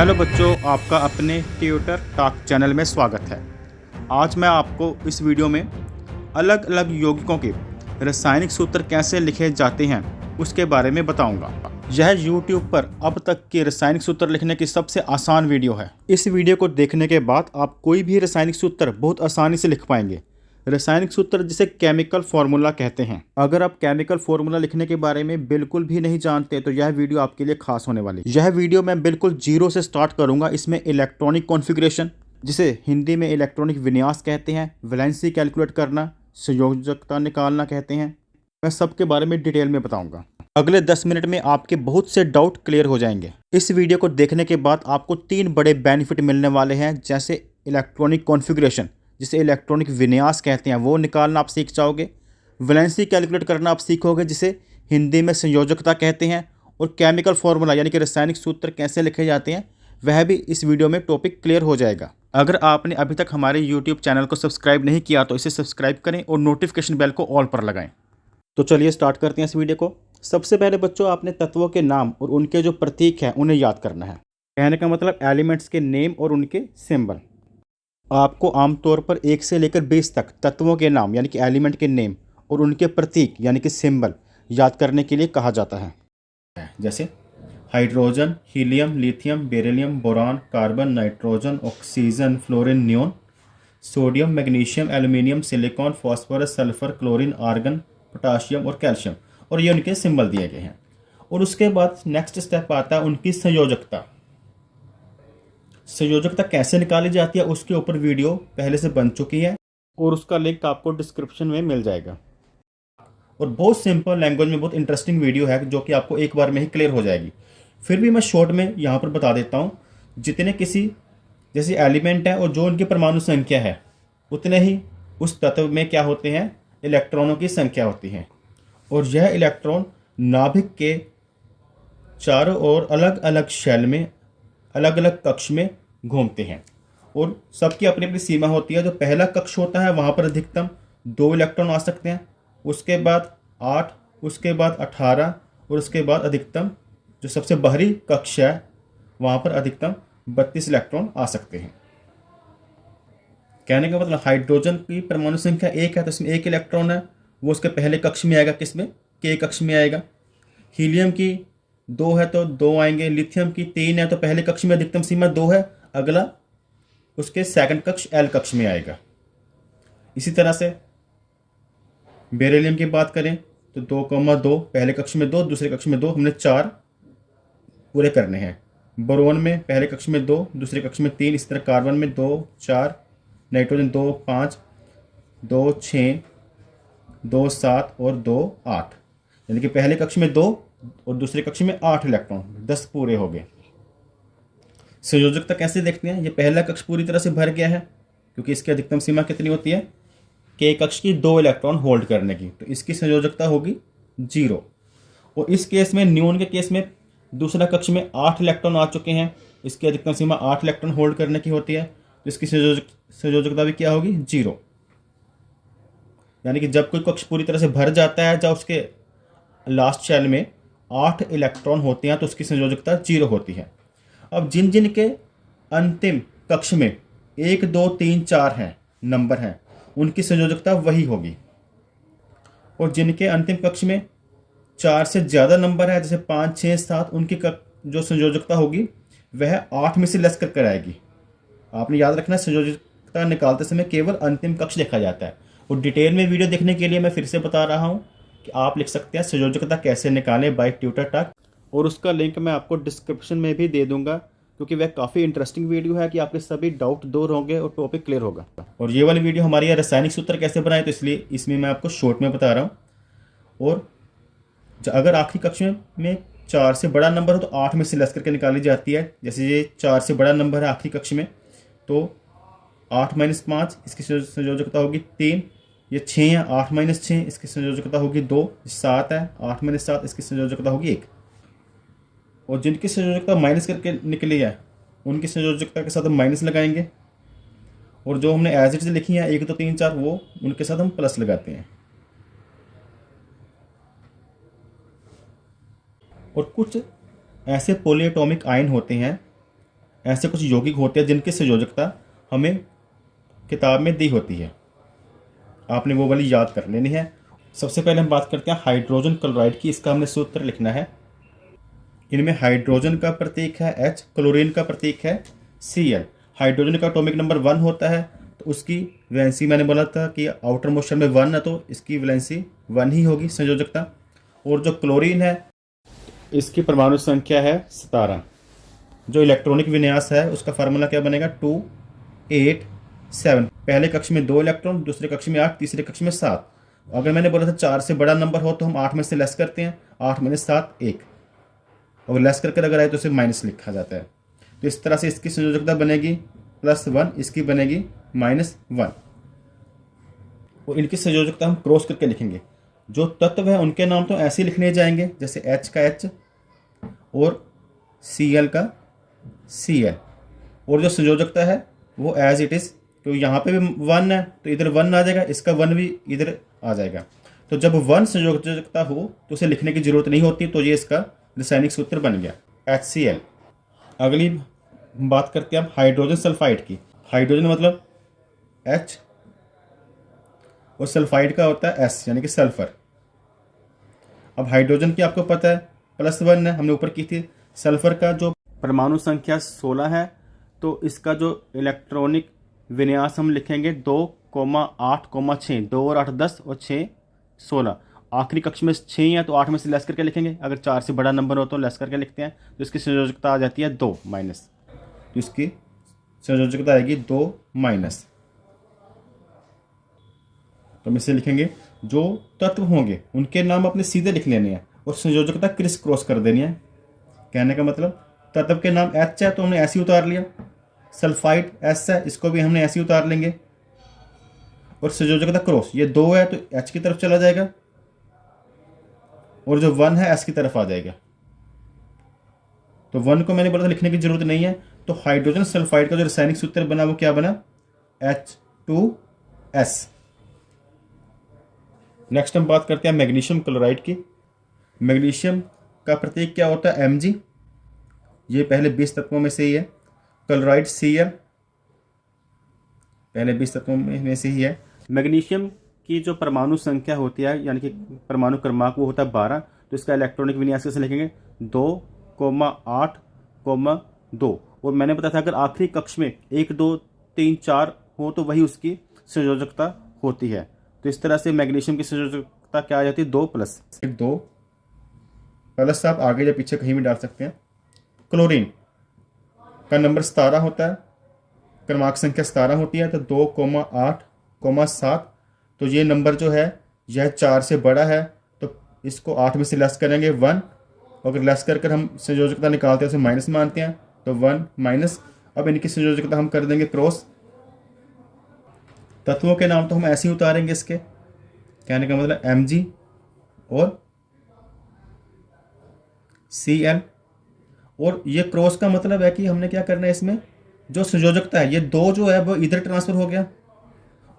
Hello बच्चों, आपका अपने ट्यूटर टॉक चैनल में स्वागत है। आज मैं आपको इस वीडियो में अलग अलग यौगिकों के रासायनिक सूत्र कैसे लिखे जाते हैं उसके बारे में बताऊंगा। यह YouTube पर अब तक के रासायनिक सूत्र लिखने की सबसे आसान वीडियो है। इस वीडियो को देखने के बाद आप कोई भी रासायनिक सूत्र बहुत आसानी से लिख पाएंगे। रासायनिक सूत्र जिसे केमिकल फार्मूला कहते हैं। अगर आप केमिकल फार्मूला लिखने के बारे में बिल्कुल भी नहीं जानते तो यह वीडियो आपके लिए खास होने वाली। यह वीडियो मैं बिल्कुल जीरो से स्टार्ट करूंगा। इसमें इलेक्ट्रॉनिक कॉन्फ़िगरेशन, जिसे हिंदी में इलेक्ट्रॉनिक विन्यास कहते हैं, वैलेंसी कैलकुलेट करना, संयोजकता निकालना कहते हैं, मैं सबके बारे में डिटेल में बताऊंगा। अगले 10 मिनट में आपके बहुत से डाउट क्लियर हो जाएंगे। इस वीडियो को देखने के बाद आपको 3 बड़े बेनिफिट मिलने वाले हैं, जैसे इलेक्ट्रॉनिक कॉन्फ़िगरेशन, जिसे इलेक्ट्रॉनिक विन्यास कहते हैं, वो निकालना आप सीख जाओगे। वैलेंसी कैलकुलेट करना आप सीखोगे, जिसे हिंदी में संयोजकता कहते हैं। और केमिकल फार्मूला यानी कि रासायनिक सूत्र कैसे लिखे जाते हैं, वह भी इस वीडियो में टॉपिक क्लियर हो जाएगा। अगर आपने अभी तक हमारे यूट्यूब चैनल को सब्सक्राइब नहीं किया तो इसे सब्सक्राइब करें और नोटिफिकेशन बेल को ऑल पर लगाएं। तो चलिए स्टार्ट करते हैं इस वीडियो को। सबसे पहले बच्चों, आपने तत्वों के नाम और उनके जो प्रतीक हैं उन्हें याद करना है। कहने का मतलब एलिमेंट्स के नेम और उनके सिंबल। आपको आमतौर पर 1 से लेकर 20 तक तत्वों के नाम यानी कि एलिमेंट के नेम और उनके प्रतीक यानी कि सिंबल याद करने के लिए कहा जाता है। जैसे hydrogen, helium, lithium, beryllium, boron, carbon, nitrogen, oxygen, fluorine, neon, sodium, magnesium, aluminium, silicon, phosphorus, sulphur, chlorine, argon, potassium और कैल्शियम, और ये उनके सिंबल दिए गए हैं। और उसके बाद नेक्स्ट स्टेप आता है उनकी संयोजकता। संयोजकता कैसे निकाली जाती है उसके ऊपर वीडियो पहले से बन चुकी है और उसका लिंक आपको डिस्क्रिप्शन में मिल जाएगा। और बहुत सिंपल लैंग्वेज में बहुत इंटरेस्टिंग वीडियो है जो कि आपको एक बार में ही क्लियर हो जाएगी। फिर भी मैं शॉर्ट में यहाँ पर बता देता हूँ। जितने किसी जैसे एलिमेंट है और जो उनकी परमाणु संख्या है, उतने ही उस तत्व में क्या होते हैं, इलेक्ट्रॉनों की संख्या होती है। और यह इलेक्ट्रॉन नाभिक के चारों ओर अलग अलग शेल में अलग अलग कक्ष में घूमते हैं और सबकी अपनी अपनी सीमा होती है। जो पहला कक्ष होता है वहाँ पर अधिकतम 2 इलेक्ट्रॉन आ सकते हैं, उसके बाद 8, उसके बाद 18 और उसके बाद अधिकतम जो सबसे बाहरी कक्ष है वहाँ पर अधिकतम 32 इलेक्ट्रॉन आ सकते हैं। कहने का मतलब हाइड्रोजन की परमाणु संख्या 1 है तो इसमें 1 इलेक्ट्रॉन है, वो उसके पहले कक्ष में आएगा, किसमें, के कक्ष में आएगा। हीलियम की 2 है तो 2 आएंगे। लिथियम की 3 है तो पहले कक्ष में अधिकतम सीमा 2 है, अगला उसके सेकंड कक्ष एल कक्ष में आएगा। इसी तरह से बेरिलियम की बात करें तो 2,2 पहले कक्ष में 2, दूसरे कक्ष में 2, हमने 4 पूरे करने हैं। बोरोन में पहले कक्ष में 2, दूसरे कक्ष में 3, इस तरह कार्बन में 2, 4, नाइट्रोजन 2, 5, 2, 6, 2, 7 और 2, 8, यानी कि पहले कक्ष में 2 और दूसरे कक्ष में 8 इलेक्ट्रॉन, 10 पूरे हो गए। संयोजकता कैसे देखते हैं, ये पहला कक्ष पूरी तरह से भर गया है क्योंकि इसकी अधिकतम सीमा कितनी होती है, के कक्ष की 2 इलेक्ट्रॉन होल्ड करने की, तो इसकी संयोजकता होगी 0। और इस केस में, न्यून के केस में, दूसरा कक्ष में 8 इलेक्ट्रॉन आ चुके हैं, इसकी अधिकतम सीमा 8 इलेक्ट्रॉन होल्ड करने की होती है, तो इसकी संयोजकता भी क्या होगी, 0। यानी कि जब कोई कक्ष पूरी तरह से भर जाता है, जब उसके लास्ट शेल में 8 इलेक्ट्रॉन होते हैं तो उसकी संयोजकता 0 होती है। अब जिन जिन के अंतिम कक्ष में 1, 2, 3, 4 हैं, नंबर हैं, उनकी संयोजकता वही होगी। और जिनके अंतिम कक्ष में 4 से ज़्यादा नंबर है, जैसे 5, 6, 7, उनकी जो संयोजकता होगी वह 8 में से लेस कर आएगी। आपने याद रखना, संयोजकता निकालते समय केवल अंतिम कक्ष देखा जाता है। और डिटेल में वीडियो देखने के लिए मैं फिर से बता रहा हूँ कि आप लिख सकते हैं संयोजकता कैसे निकालें बाय ट्यूटर टॉक, और उसका लिंक मैं आपको डिस्क्रिप्शन में भी दे दूंगा क्योंकि वह काफ़ी इंटरेस्टिंग वीडियो है कि आपके सभी डाउट दूर होंगे और टॉपिक क्लियर होगा। और ये वाली वीडियो हमारी है रासायनिक सूत्र कैसे बनाए, तो इसलिए इसमें मैं आपको शॉर्ट में बता रहा हूँ। और अगर आखिरी कक्ष में 4 से बड़ा नंबर हो तो 8 में से लेस करके निकाली जाती है। जैसे ये 4 से बड़ा नंबर है आखिरी कक्ष में, तो 8 - 5, इसकी संयोजकता होगी 3। ये 6 है, 8 - 6, इसकी संयोजकता होगी 2। 7 है, 8 - 7, इसकी संयोजकता होगी 1। और जिनकी संयोजकता माइनस करके निकली है उनकी संयोजकता के साथ हम माइनस लगाएंगे, और जो हमने एज इट इज लिखी है 1, 2, 3, 4, वो उनके साथ हम प्लस लगाते हैं। और कुछ ऐसे पॉलीएटॉमिक आयन होते हैं ऐसे कुछ यौगिक होते हैं जिनकी संयोजकता हमें किताब में दी होती है, आपने वो वाली याद कर लेनी है। सबसे पहले हम बात करते हैं हाइड्रोजन क्लोराइड की। इसका हमने सूत्र लिखना है। इनमें हाइड्रोजन का प्रतीक है H, क्लोरीन का प्रतीक है Cl। हाइड्रोजन का एटॉमिक नंबर 1 होता है, तो उसकी वैलेंसी मैंने बोला था कि आउटर मोस्ट में 1 है, तो इसकी वैलेंसी 1 ही होगी संयोजकता। और जो क्लोरीन है इसकी परमाणु संख्या है 17। जो इलेक्ट्रॉनिक विन्यास है उसका फार्मूला क्या बनेगा, 2 8 7। पहले कक्ष में 2 इलेक्ट्रॉन, दूसरे कक्ष में 8, तीसरे कक्ष में 7। अगर मैंने बोला था 4 से बड़ा नंबर हो तो हम 8 में से लेस करते हैं, 8 में 7 1, और लेस करके अगर आए तो उसे माइनस लिखा जाता है। तो इस तरह से इसकी संयोजकता बनेगी +1, इसकी बनेगी -1। और इनकी संयोजकता हम क्रॉस करके लिखेंगे। जो तत्व है उनके नाम तो ऐसे ही लिखने जाएंगे, जैसे H का H और Cl का Cl, और जो संयोजकता है वो एज इट इज़। तो यहाँ पे भी 1 है तो इधर 1 आ जाएगा, इसका 1 भी इधर आ जाएगा। तो जब 1 संयोजकता हो तो उसे लिखने की जरूरत नहीं होती, तो ये इसका रासायनिक सूत्र बन गया HCl। अगली बात करते हैं हम हाइड्रोजन सल्फाइड की। हाइड्रोजन मतलब H और सल्फाइड का होता है S, यानी कि सल्फर। अब हाइड्रोजन की आपको पता है +1 है, हमने ऊपर की थी। सल्फर का जो परमाणु संख्या 16 है, तो इसका जो इलेक्ट्रॉनिक विन्यास हम लिखेंगे 2,8,6। 2 और 8 10 और 6 16। आखिरी कक्ष में 6 है तो 8 में से लेस करके लिखेंगे। अगर 4 से बड़ा नंबर हो तो लेस करके लिखते हैं, तो इसकी संयोजकता आ जाती है 2 माइनस। तो इसकी संयोजकता आएगी 2 माइनस। तो हम इसे लिखेंगे, जो तत्व होंगे उनके नाम अपने सीधे लिख लेने हैं और संयोजकता क्रिस क्रॉस कर देनी है। कहने का मतलब तत्व के नाम H है तो हमने ऐसे ही उतार लिया, सल्फाइड S है, इसको भी हमने ऐसे ही उतार लेंगे, और संयोजकता क्रॉस, ये 2 है तो H की तरफ चला जाएगा, और जो 1 है S की तरफ आ जाएगा। तो 1 को मैंने बोला था लिखने की जरूरत नहीं है। तो हाइड्रोजन सल्फाइड का जो रासायनिक सूत्र बना वो क्या बना, H2S। नेक्स्ट हम बात करते हैं मैग्नीशियम क्लोराइड की। मैग्नीशियम का प्रतीक क्या होता है, Mg। ये पहले 20 तत्वों में से ही है। क्लोराइड Cl पहले 20 तत्वों में से ही है। मैग्नीशियम की जो परमाणु संख्या होती है, यानी कि परमाणु क्रमांक, वो होता है 12। तो इसका इलेक्ट्रॉनिक विन्यास कैसे लिखेंगे, 2,8,2। और मैंने बताया था अगर आखिरी कक्ष में 1 2 3 4 हो तो वही उसकी संयोजकता होती है। तो इस तरह से मैग्नीशियम की संयोजकता क्या आ जाती है, 2 प्लस। 2 प्लस आप आगे या पीछे कहीं भी डाल सकते हैं। क्लोरीन का नंबर 17 होता है, क्रमांक संख्या 17 होती है। तो 2,8,7। तो ये नंबर जो है यह 4 से बड़ा है, तो इसको 8 में से लेस करेंगे 1। अगर लेस कर हम संयोजकता निकालते हैं उसे माइनस मानते हैं, तो 1 माइनस। अब इनकी संयोजकता हम कर देंगे क्रॉस। तत्वों के नाम तो हम ऐसे ही उतारेंगे इसके। कहने का मतलब Mg और Cl। और ये क्रॉस का मतलब है कि हमने क्या करना है, इसमें जो संयोजकता है ये 2 जो है वो इधर ट्रांसफर हो गया,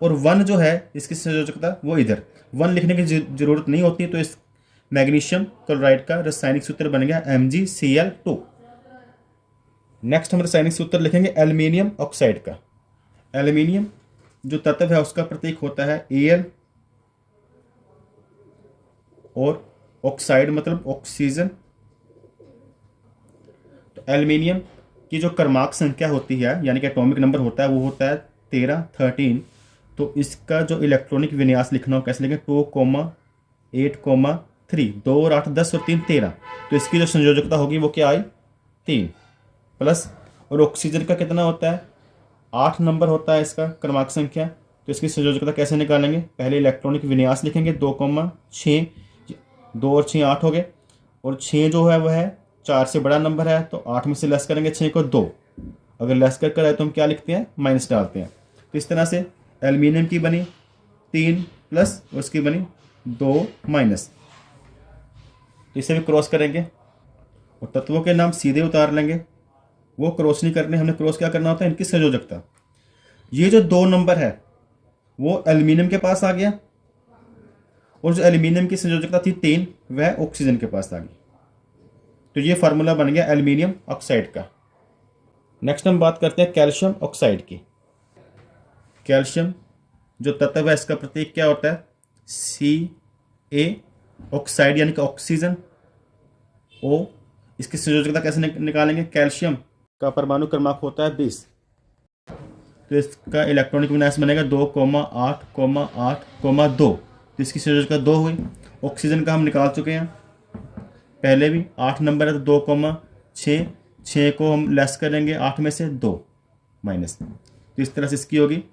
और 1 जो है इसकी संयोजकता वो इधर। 1 लिखने की जरूरत नहीं होती। तो इस मैग्नीशियम क्लोराइड का रासायनिक सूत्र बन गया MgCl2। नेक्स्ट हम रासायनिक सूत्र लिखेंगे एल्युमिनियम ऑक्साइड का। एल्युमिनियम जो तत्व है उसका प्रतीक होता है Al, और ऑक्साइड मतलब ऑक्सीजन। तो एल्युमिनियम की जो क्रमांक संख्या होती है, यानी कि एटॉमिक नंबर होता है, वो होता है 13। तो इसका जो इलेक्ट्रॉनिक विन्यास लिखना हो कैसे लिखें, 2,8,3। 2 और 8 10 और 3 13। तो इसकी जो संयोजकता होगी वो क्या आई, 3 प्लस। और ऑक्सीजन का कितना होता है, 8 नंबर होता है इसका क्रमांक संख्या। तो इसकी संयोजकता कैसे निकालेंगे, पहले इलेक्ट्रॉनिक विन्यास लिखेंगे 2,6। 2 और 6 8 हो गए, और 6 जो है वह 4 से बड़ा नंबर है, तो 8 में से लेस करेंगे 6 को 2। अगर लेस कर आए तो हम क्या लिखते हैं, माइनस डालते हैं। तो इस तरह से एल्युमिनियम की बनी 3 प्लस, और उसकी बनी 2 माइनस। इसे भी क्रॉस करेंगे, और तत्वों के नाम सीधे उतार लेंगे, वो क्रॉस नहीं करने। हमने क्रॉस क्या करना होता है, इनकी संयोजकता। ये जो 2 नंबर है वो एल्युमिनियम के पास आ गया, और जो एल्युमिनियम की संयोजकता थी 3 वह ऑक्सीजन के पास आ गई। तो ये फार्मूला बन गया एल्युमिनियम ऑक्साइड का। नेक्स्ट हम बात करते हैं कैल्शियम ऑक्साइड की। कैल्शियम जो तत्व है इसका प्रतीक क्या होता है? Ca। ऑक्साइड यानी कि ऑक्सीजन, O। इसकी संयोजकता कैसे निकालेंगे? कैल्शियम का परमाणु क्रमांक होता है 20, तो इसका इलेक्ट्रॉनिक विन्यास बनेगा 2,8,8,2। तो इसकी संयोजकता 2 हुई। ऑक्सीजन का हम निकाल चुके हैं पहले भी, 8 नंबर है तो 2,6, 6 को हम लेस करेंगे 8 में से 2 माइनस, तो इस तरह से इसकी होगी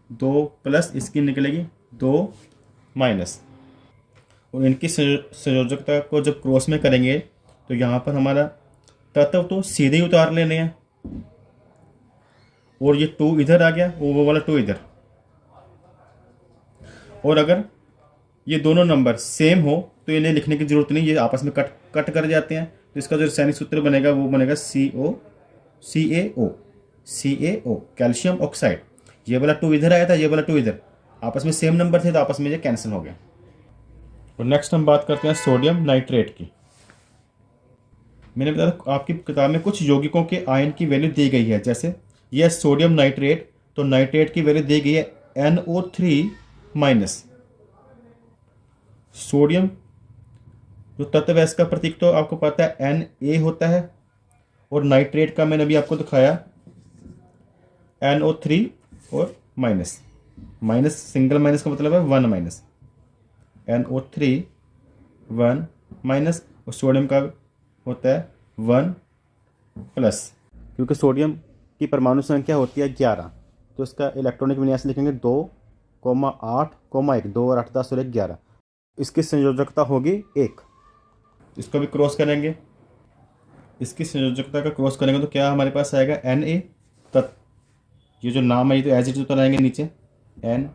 2 प्लस इसकी निकलेगी 2 माइनस। और इनकी संयोजकता को जब क्रॉस में करेंगे तो यहाँ पर हमारा तत्व तो सीधे ही उतार लेने हैं, और ये 2 इधर आ गया, वो वाला 2 इधर। और अगर ये दोनों नंबर सेम हो तो इन्हें लिखने की जरूरत नहीं, ये आपस में कट कर जाते हैं। तो इसका जो रासायनिक सूत्र बनेगा वो बनेगा CaO, कैल्शियम ऑक्साइड। ये वाला 2 इधर आया था, ये वाला 2 इधर, आपस में सेम नंबर थे तो आपस में ये कैंसिल हो गया। और नेक्स्ट हम बात करते हैं सोडियम नाइट्रेट की। मैंने बताया आपकी किताब में कुछ यौगिकों के आयन की वैल्यू दी गई है, जैसे यह सोडियम नाइट्रेट, तो नाइट्रेट की वैल्यू दी गई है NO3-। सोडियम जो तत्व है इसका प्रतीक तो आपको पता है Na होता है, और नाइट्रेट का मैंने अभी आपको दिखाया NO3 और माइनस, माइनस सिंगल माइनस का मतलब है 1 माइनस, NO3 1 माइनस, और सोडियम का होता है 1 प्लस। क्योंकि सोडियम की परमाणु संख्या होती है 11, तो इसका इलेक्ट्रॉनिक विन्यास लिखेंगे 2,8,1, 2 और 8 10 और 1 11। इसकी संयोजकता होगी 1। इसको भी क्रॉस करेंगे, इसकी संयोजकता का क्रॉस करेंगे तो क्या हमारे पास आएगा Na। ये जो नाम है ये तो एज इट उतर आएंगे नीचे, Na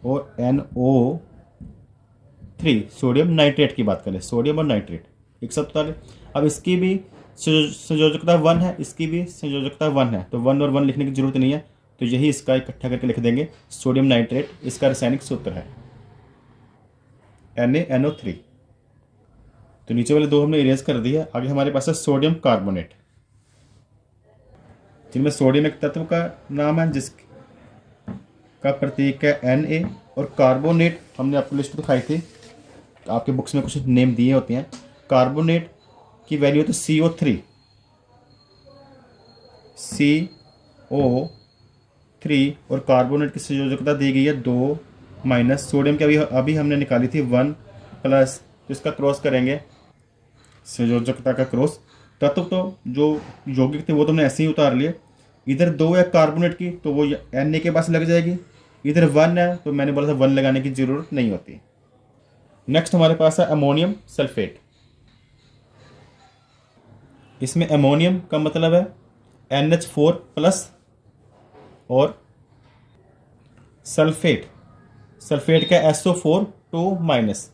और NO3। सोडियम नाइट्रेट की बात करें, सोडियम और नाइट्रेट एक साथ उतारे। अब इसकी भी संयोजकता 1 है, इसकी भी संयोजकता 1 है, तो 1 और 1 लिखने की जरूरत नहीं है, तो यही इसका इकट्ठा करके लिख देंगे सोडियम नाइट्रेट। इसका रासायनिक सूत्र है NaNO3। तो नीचे वाले 2 हमने इरेज कर दिया। आगे हमारे पास है सोडियम कार्बोनेट, जिनमें सोडियम एक तत्व का नाम है जिसका प्रतीक है Na, और कार्बोनेट हमने आपको लिस्ट दिखाई थी, आपके बुक्स में कुछ नेम दिए होते हैं। कार्बोनेट की वैल्यू तो CO3, और कार्बोनेट की संयोजकता दी गई है 2 माइनस। सोडियम की अभी हमने निकाली थी 1 प्लस, तो इसका क्रॉस करेंगे, संयोजकता का क्रॉस। तत्व तो जो यौगिक थे वो तो हमने ऐसे ही उतार लिए। इधर 2 है कार्बोनेट की, तो वो Na के पास लग जाएगी। इधर 1 है तो मैंने बोला था 1 लगाने की जरूरत नहीं होती। नेक्स्ट हमारे पास है अमोनियम सल्फेट। इसमें अमोनियम का मतलब है NH4 प्लस, और सल्फेट का SO4 2 माइनस।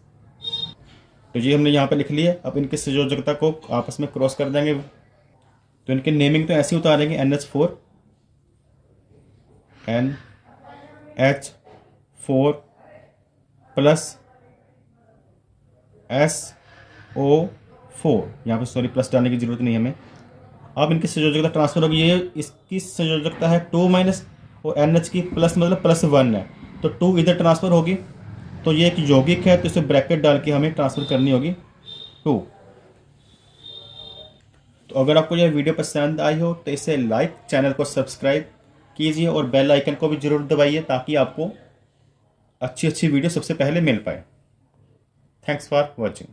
तो ये हमने यहाँ पे लिख लिया। अब इनकी संयोजकता को आपस में क्रॉस कर देंगे, तो इनके नेमिंग तो ऐसे ही उतारेंगे, NH4 NH4 प्लस SO4। यहाँ पे सॉरी प्लस डालने की जरूरत नहीं है हमें। अब इनकी संयोजकता ट्रांसफर होगी, ये इसकी संयोजकता है 2 माइनस, और NH की प्लस मतलब +1 है, तो 2 इधर ट्रांसफ़र होगी। तो ये एक यौगिक है, तो इसे ब्रैकेट डाल के हमें ट्रांसफ़र करनी होगी 2। तो अगर आपको यह वीडियो पसंद आई हो तो इसे लाइक, चैनल को सब्सक्राइब कीजिए और बेल आइकन को भी ज़रूर दबाइए, ताकि आपको अच्छी वीडियो सबसे पहले मिल पाए। Thanks for watching.